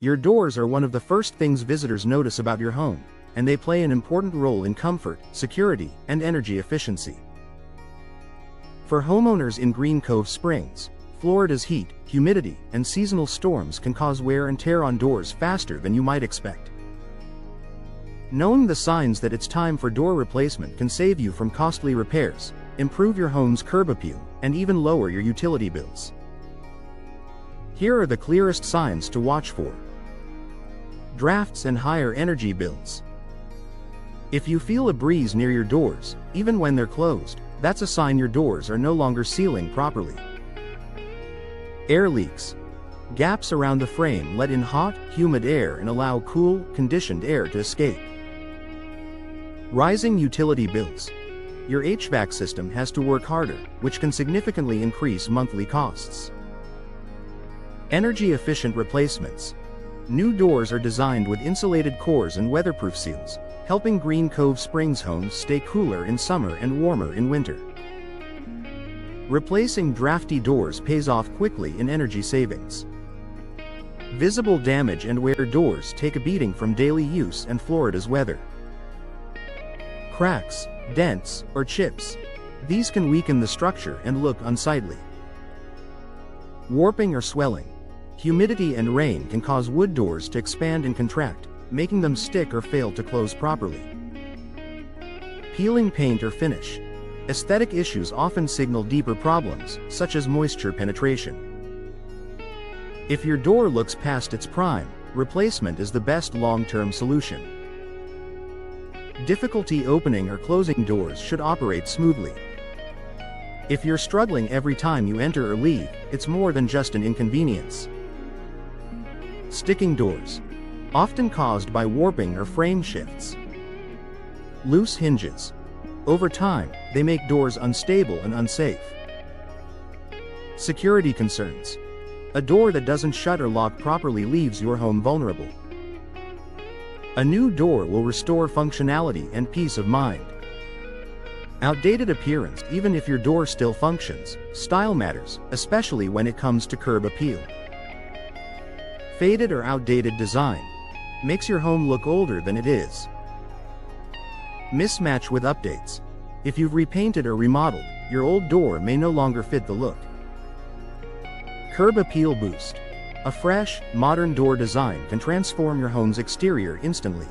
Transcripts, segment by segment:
Your doors are one of the first things visitors notice about your home, and they play an important role in comfort, security, and energy efficiency. For homeowners in Green Cove Springs, Florida's heat, humidity, and seasonal storms can cause wear and tear on doors faster than you might expect. Knowing the signs that it's time for door replacement can save you from costly repairs, improve your home's curb appeal, and even lower your utility bills. Here are the clearest signs to watch for. Drafts and higher energy bills. If you feel a breeze near your doors, even when they're closed, that's a sign your doors are no longer sealing properly. Air leaks. Gaps around the frame let in hot, humid air and allow cool, conditioned air to escape. Rising utility bills. Your HVAC system has to work harder, which can significantly increase monthly costs. Energy-efficient replacements. New doors are designed with insulated cores and weatherproof seals, helping Green Cove Springs homes stay cooler in summer and warmer in winter. Replacing drafty doors pays off quickly in energy savings. Visible damage and wear. Doors take a beating from daily use and Florida's weather. Cracks, dents, or chips. These can weaken the structure and look unsightly. Warping or swelling. Humidity and rain can cause wood doors to expand and contract, making them stick or fail to close properly. Peeling paint or finish. Aesthetic issues often signal deeper problems, such as moisture penetration. If your door looks past its prime, replacement is the best long-term solution. Difficulty opening or closing. Doors should operate smoothly. If you're struggling every time you enter or leave, it's more than just an inconvenience. Sticking doors. Often caused by warping or frame shifts. Loose hinges. Over time, they make doors unstable and unsafe. Security concerns. A door that doesn't shut or lock properly leaves your home vulnerable. A new door will restore functionality and peace of mind. Outdated appearance. Even if your door still functions, style matters, especially when it comes to curb appeal. Faded or outdated design. Makes your home look older than it is. Mismatch with updates. If you've repainted or remodeled, your old door may no longer fit the look. Curb appeal boost. A fresh, modern door design can transform your home's exterior instantly.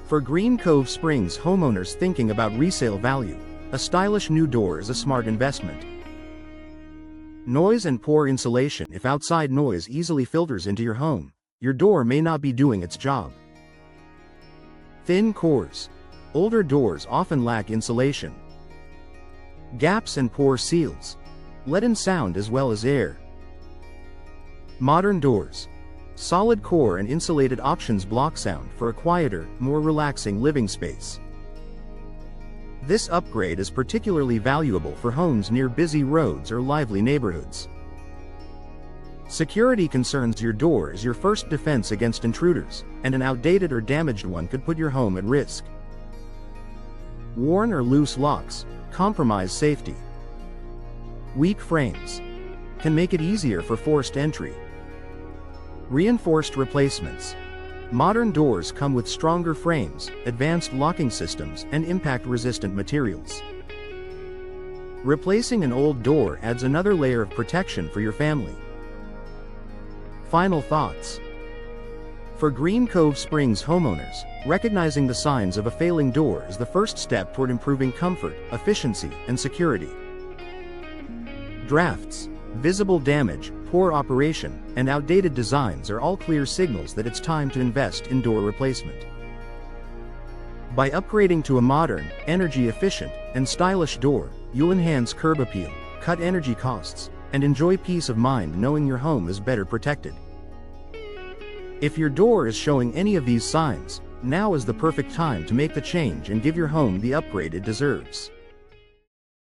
For Green Cove Springs homeowners thinking about resale value, a stylish new door is a smart investment. Noise and poor insulation. If outside noise easily filters into your home, your door may not be doing its job. Thin cores. Older doors often lack insulation. Gaps and poor seals. Let in sound as well as air. Modern doors. Solid core and insulated options block sound for a quieter, more relaxing living space. This upgrade is particularly valuable for homes near busy roads or lively neighborhoods. Security concerns. Your door is your first defense against intruders, and an outdated or damaged one could put your home at risk. Worn or loose locks compromise safety. Weak frames can make it easier for forced entry. Reinforced replacements. Modern doors come with stronger frames, advanced locking systems, and impact-resistant materials. Replacing an old door adds another layer of protection for your family. Final thoughts. For Green Cove Springs homeowners, recognizing the signs of a failing door is the first step toward improving comfort, efficiency, and security. Drafts, visible damage, poor operation, and outdated designs are all clear signals that it's time to invest in door replacement. By upgrading to a modern, energy-efficient, and stylish door, you'll enhance curb appeal, cut energy costs, and enjoy peace of mind knowing your home is better protected. If your door is showing any of these signs, now is the perfect time to make the change and give your home the upgrade it deserves.